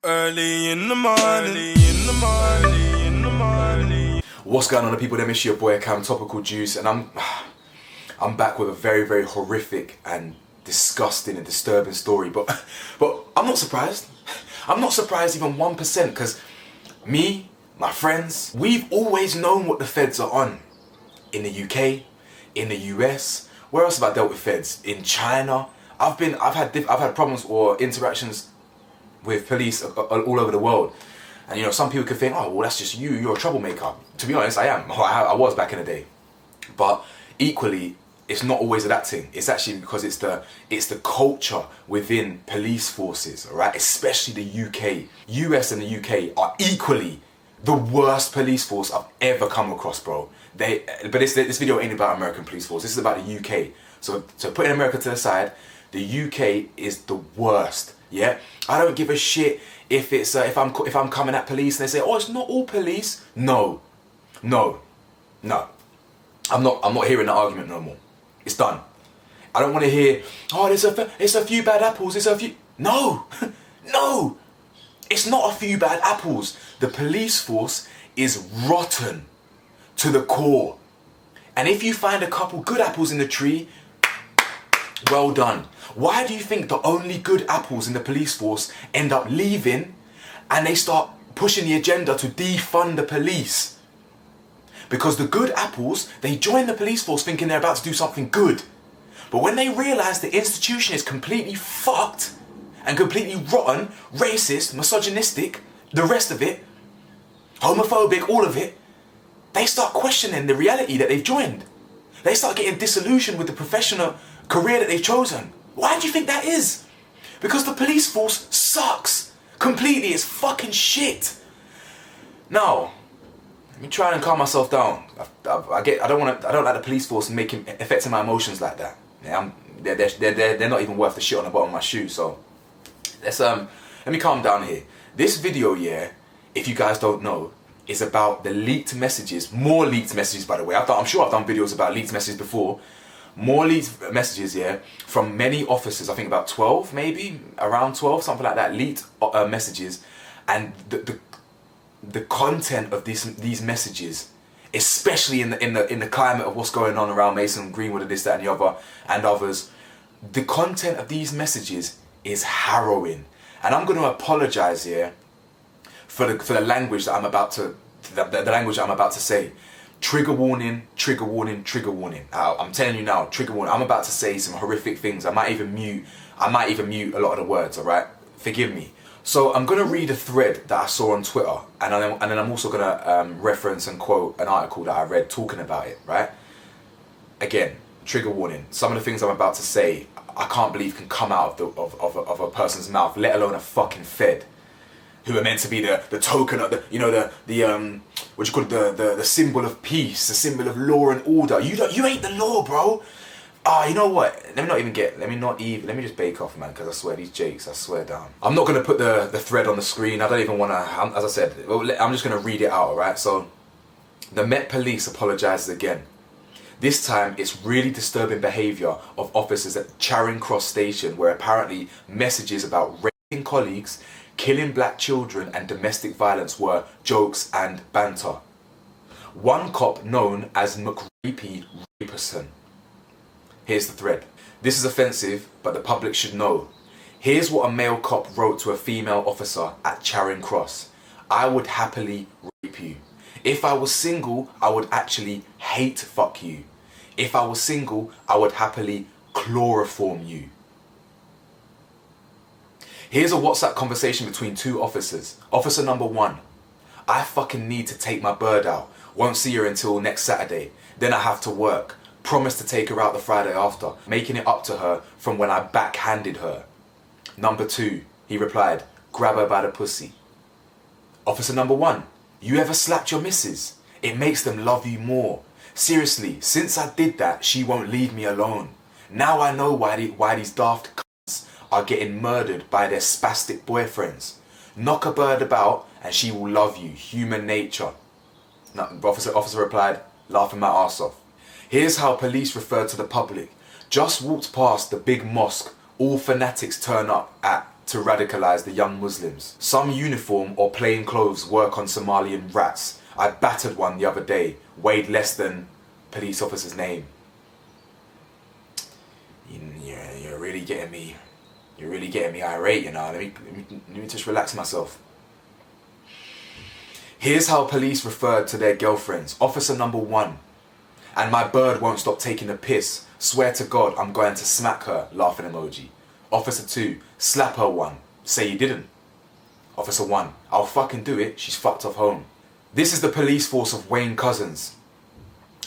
Early in the morning. What's going on, people? It's your boy Cam, Topical Juice, and I'm back with a very, very horrific and disgusting and disturbing story. But I'm not surprised. I'm not surprised even 1%, because me, my friends, we've always known what the feds are on. In the UK, in the US, where else have I dealt with feds? In China, I've had problems or interactions with police all over the world. And you know, some people could think, oh well, that's just you're a troublemaker. To be honest, I am. I was back in the day. But equally, it's not always that thing. It's actually because it's the culture within police forces, alright? Especially the UK. US and the UK are equally the worst police force I've ever come across, bro. But this video ain't about American police force. This is about the UK. So putting America to the side, the UK is the worst. Yeah, I don't give a shit if it's if I'm coming at police and they say, oh, it's not all police. No. I'm not hearing the argument no more. It's done. I don't want to hear, oh, it's a few bad apples. It's a few. No, no. It's not a few bad apples. The police force is rotten to the core. And if you find a couple good apples in the tree, well done. Why do you think the only good apples in the police force end up leaving and they start pushing the agenda to defund the police? Because the good apples, they join the police force thinking they're about to do something good. But when they realise the institution is completely fucked and completely rotten, racist, misogynistic, the rest of it, homophobic, all of it, they start questioning the reality that they've joined. They start getting disillusioned with the professional career that they've chosen. Why do you think that is? Because the police force sucks completely. It's fucking shit. Now, let me try and calm myself down. I don't like the police force affecting my emotions like that. Yeah, they're not even worth the shit on the bottom of my shoe. So let me calm down here. This video, yeah, if you guys don't know, is about the leaked messages. More leaked messages, by the way. I'm sure I've done videos about leaked messages before. More leaked messages, yeah, from many officers. I think about 12, maybe around 12, something like that. Leaked messages, and the content of these messages, especially in the climate of what's going on around Mason Greenwood and this, that, and the other, and others. The content of these messages is harrowing, and I'm going to apologize here for the language that I'm about to the language that I'm about to say. Trigger warning, trigger warning, trigger warning. I'm telling you now, trigger warning. I'm about to say some horrific things. I might even mute a lot of the words, alright? Forgive me. So I'm gonna read a thread that I saw on Twitter, and then I'm also gonna reference and quote an article that I read talking about it, right? Again, trigger warning. Some of the things I'm about to say, I can't believe can come out of a person's mouth, let alone a fucking Fed, who are meant to be the token of the what you call it, the symbol of peace, the symbol of law and order. You ain't the law, bro. You know what? Let me just bake off, man, because I swear these jakes, I swear down. I'm not gonna put the thread on the screen. I don't even wanna. As I said, I'm just gonna read it out. Alright. So, the Met Police apologises again. This time, it's really disturbing behaviour of officers at Charing Cross Station, where apparently messages about raping colleagues, killing black children and domestic violence were jokes and banter. One cop known as McRapey Raperson. Here's the thread. This is offensive, but the public should know. Here's what a male cop wrote to a female officer at Charing Cross. I would happily rape you. If I was single, I would actually hate fuck you. If I was single, I would happily chloroform you. Here's a WhatsApp conversation between two officers. Officer number 1. I fucking need to take my bird out. Won't see her until next Saturday. Then I have to work. Promise to take her out the Friday after. Making it up to her from when I backhanded her. Number 2. He replied, grab her by the pussy. Officer number 1. You ever slapped your missus? It makes them love you more. Seriously, since I did that, she won't leave me alone. Now I know why these daft are getting murdered by their spastic boyfriends. Knock a bird about and she will love you. Human nature. No, officer replied, laughing my ass off. Here's how police referred to the public. Just walked past the big mosque all fanatics turn up at to radicalise the young Muslims. Some uniform or plain clothes work on Somalian rats. I battered one the other day, weighed less than police officer's name. You're really getting me. You're really getting me irate, you know. Let me just relax myself. Here's how police referred to their girlfriends. Officer number 1. And my bird won't stop taking a piss. Swear to God, I'm going to smack her. Laughing emoji. Officer 2. Slap her 1. Say you didn't. Officer 1. I'll fucking do it. She's fucked off home. This is the police force of Wayne Couzens.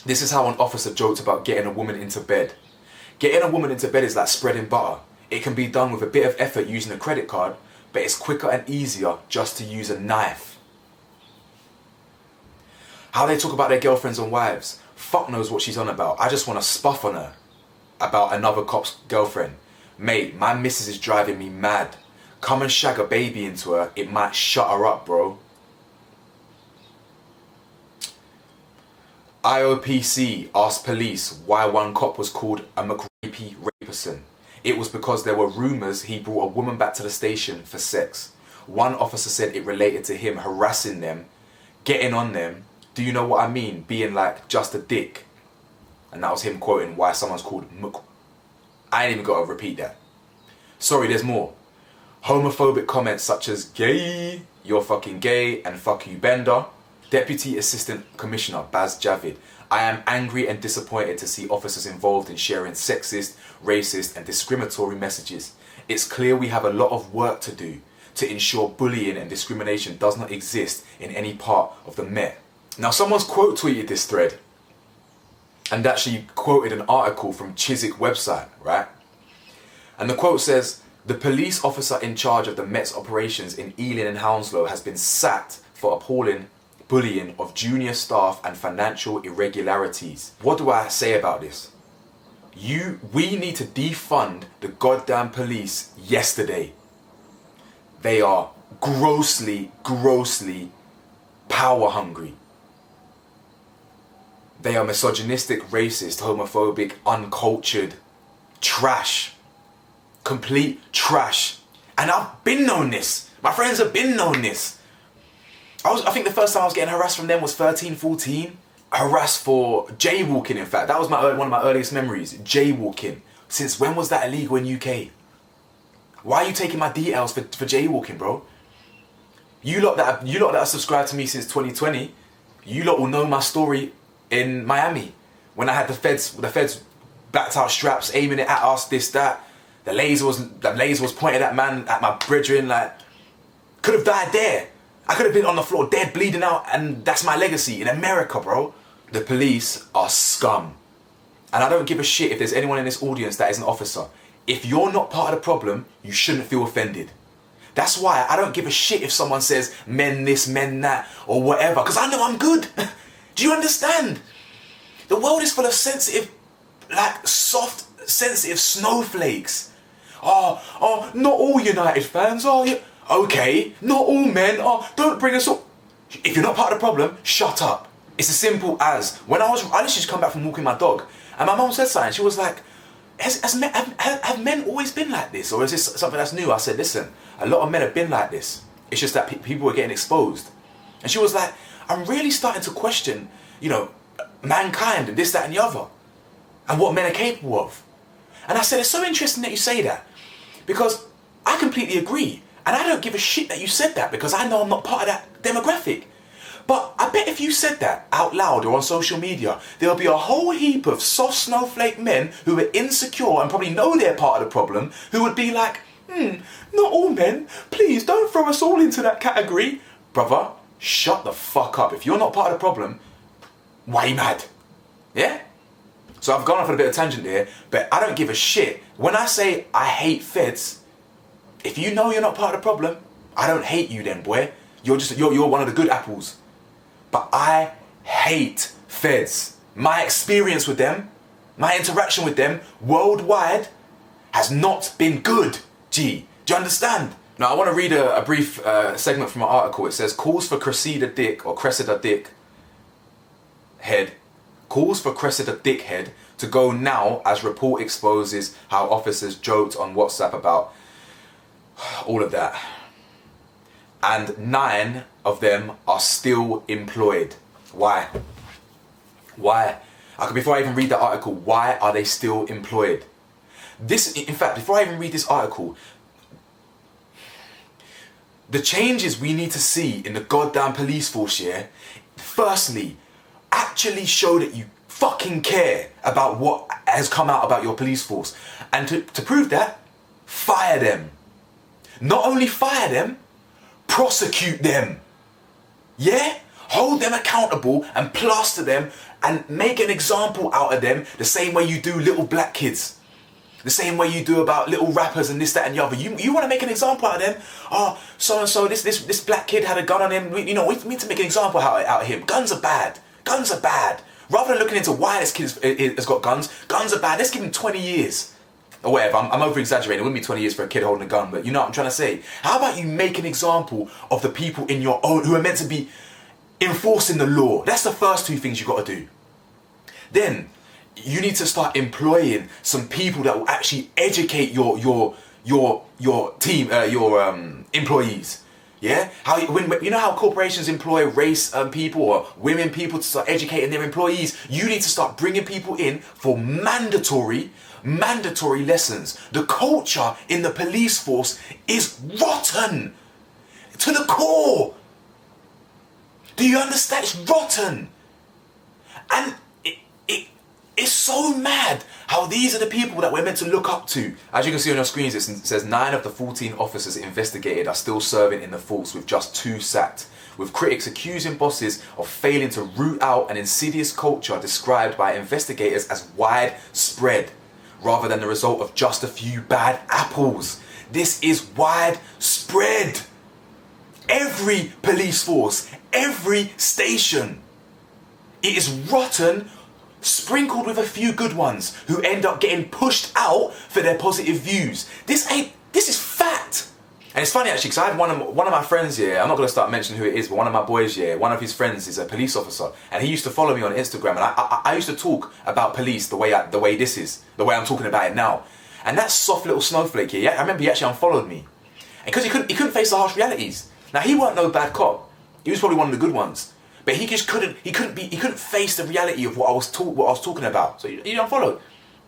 This is how an officer joked about getting a woman into bed. Getting a woman into bed is like spreading butter. It can be done with a bit of effort using a credit card, but it's quicker and easier just to use a knife. How they talk about their girlfriends and wives. Fuck knows what she's on about. I just want to spuff on her about another cop's girlfriend. Mate, my missus is driving me mad. Come and shag a baby into her, it might shut her up, bro. IOPC asked police why one cop was called a McRapey Raperson. It was because there were rumours he brought a woman back to the station for sex. One officer said it related to him harassing them, getting on them. Do you know what I mean? Being like just a dick. And that was him quoting why someone's called I ain't even got to repeat that. Sorry, there's more. Homophobic comments such as gay, you're fucking gay, and fuck you Bender. Deputy Assistant Commissioner Baz Javid. I am angry and disappointed to see officers involved in sharing sexist, racist and discriminatory messages. It's clear we have a lot of work to do to ensure bullying and discrimination does not exist in any part of the Met. Now someone's quote tweeted this thread and actually quoted an article from Chiswick website, right? And the quote says, the police officer in charge of the Met's operations in Ealing and Hounslow has been sacked for appalling bullying of junior staff and financial irregularities. What do I say about this? We need to defund the goddamn police yesterday. They are grossly power hungry. They are misogynistic, racist, homophobic, uncultured, trash. Complete trash. And I've been known this. My friends have been known this. I think the first time I was getting harassed from them was 13, 14. Harassed for jaywalking, in fact. That was one of my earliest memories. Jaywalking. Since when was that illegal in UK? Why are you taking my details for jaywalking, bro? You lot that are subscribed to me since 2020, you lot will know my story in Miami. When I had the feds backed out straps, aiming it at us, this, that. The laser was pointed at my brethren, like, could have died there. I could have been on the floor dead, bleeding out, and that's my legacy in America, bro. The police are scum. And I don't give a shit if there's anyone in this audience that is an officer. If you're not part of the problem, you shouldn't feel offended. That's why I don't give a shit if someone says men this, men that, or whatever, because I know I'm good. Do you understand? The world is full of sensitive, like soft, sensitive snowflakes. Oh, not all United fans, are you? Okay, not all men. Oh, don't bring us up. If you're not part of the problem, shut up. It's as simple as when I literally just come back from walking my dog, and my mum said something. She was like, have men always been like this, or is this something that's new? I said, listen, a lot of men have been like this. It's just that people are getting exposed. And she was like, I'm really starting to question, mankind and this, that, and the other, and what men are capable of. And I said, it's so interesting that you say that, because I completely agree. And I don't give a shit that you said that, because I know I'm not part of that demographic. But I bet if you said that out loud or on social media, there'll be a whole heap of soft snowflake men who are insecure and probably know they're part of the problem, who would be like, not all men, please don't throw us all into that category. Brother, shut the fuck up. If you're not part of the problem, why are you mad? Yeah? So I've gone off on a bit of a tangent here, but I don't give a shit. When I say I hate feds, if you know you're not part of the problem, I don't hate you then, boy. You're one of the good apples. But I hate feds. My experience with them, my interaction with them worldwide has not been good. Gee, do you understand? Now I want to read a brief segment from an article. It says, calls for Cressida Dick head. Calls for Cressida Dickhead to go now as report exposes how officers joked on WhatsApp about all of that. And 9 of them are still employed. Why? Why? Before I even read the article, why are they still employed? In fact, before I even read this article, the changes we need to see in the goddamn police force, yeah, firstly, actually show that you fucking care about what has come out about your police force. And to prove that, fire them. Not only fire them, prosecute them. Yeah? Hold them accountable and plaster them and make an example out of them the same way you do little black kids. The same way you do about little rappers and this, that and the other. You want to make an example out of them? Oh, so-and-so, this black kid had a gun on him. We need to make an example out of him. Guns are bad. Guns are bad. Rather than looking into why this kid has got guns are bad. Let's give him 20 years. Or whatever, I'm over-exaggerating. It wouldn't be 20 years for a kid holding a gun, but you know what I'm trying to say. How about you make an example of the people in your own, who are meant to be enforcing the law? That's the first 2 things you got to do. Then, you need to start employing some people that will actually educate your team, your employees. Yeah, you know how corporations employ race people or women people to start educating their employees. You need to start bringing people in for mandatory lessons. The culture in the police force is rotten to the core. Do you understand? It's rotten, and it's so mad how these are the people that we're meant to look up to. As you can see on your screens, it says 9 of the 14 officers investigated are still serving in the force, with just 2 sacked, with critics accusing bosses of failing to root out an insidious culture described by investigators as widespread, rather than the result of just a few bad apples. This is widespread. Every police force, every station, it is rotten, sprinkled with a few good ones who end up getting pushed out for their positive views. This is fact. And it's funny actually, because I had one of my friends here, I'm not going to start mentioning who it is, but one of my boys here, one of his friends is a police officer, and he used to follow me on Instagram, and I used to talk about police the way I'm talking about it now. And that soft little snowflake here, I remember he actually unfollowed me. And because he couldn't face the harsh realities. Now he weren't no bad cop. He was probably one of the good ones. But he just couldn't face the reality of what I was talking about. So he unfollowed.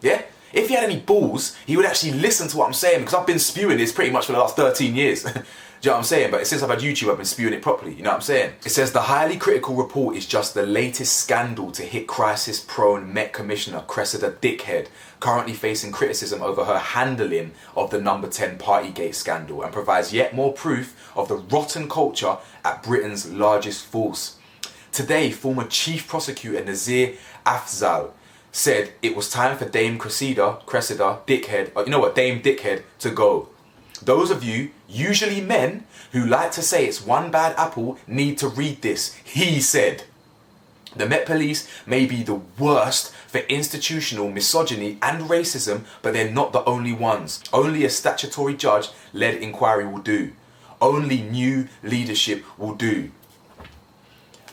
Yeah? If he had any balls, he would actually listen to what I'm saying, because I've been spewing this pretty much for the last 13 years. Do you know what I'm saying? But since I've had YouTube, I've been spewing it properly. You know what I'm saying? It says the highly critical report is just the latest scandal to hit crisis-prone Met Commissioner Cressida Dickhead, currently facing criticism over her handling of the number 10 Partygate scandal, and provides yet more proof of the rotten culture at Britain's largest force. Today, former Chief Prosecutor Nazir Afzal said it was time for Dame Cressida Dickhead, or you know what, Dame Dickhead, to go. Those of you, usually men, who like to say it's one bad apple need to read this, he said. The Met Police may be the worst for institutional misogyny and racism, but they're not the only ones. Only a statutory judge-led inquiry will do. Only new leadership will do.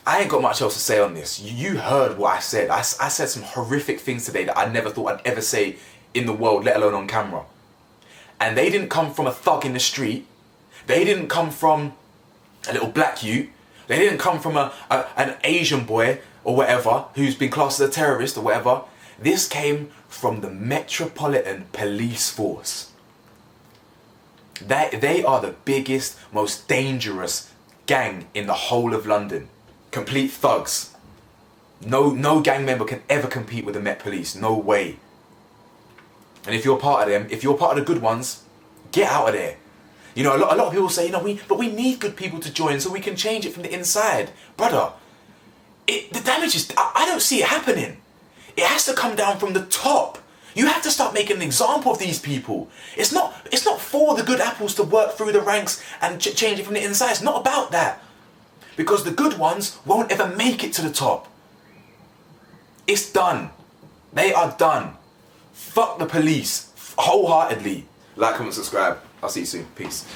I ain't got much else to say on this. You heard what I said. I said some horrific things today that I never thought I'd ever say in the world, let alone on camera. And they didn't come from a thug in the street. They didn't come from a little black youth. They didn't come from an Asian boy or whatever who's been classed as a terrorist or whatever. This came from the Metropolitan Police Force. They are the biggest, most dangerous gang in the whole of London. Complete thugs. No gang member can ever compete with the Met Police. No way. And if you're part of them, if you're part of the good ones, get out of there. You know, a lot of people say, you know, we need good people to join so we can change it from the inside. Brother, the damage is, I don't see it happening. It has to come down from the top. You have to start making an example of these people. It's not for the good apples to work through the ranks and change it from the inside. It's not about that. Because the good ones won't ever make it to the top. It's done. They are done. Fuck the police. Wholeheartedly. Like, comment, subscribe. I'll see you soon. Peace.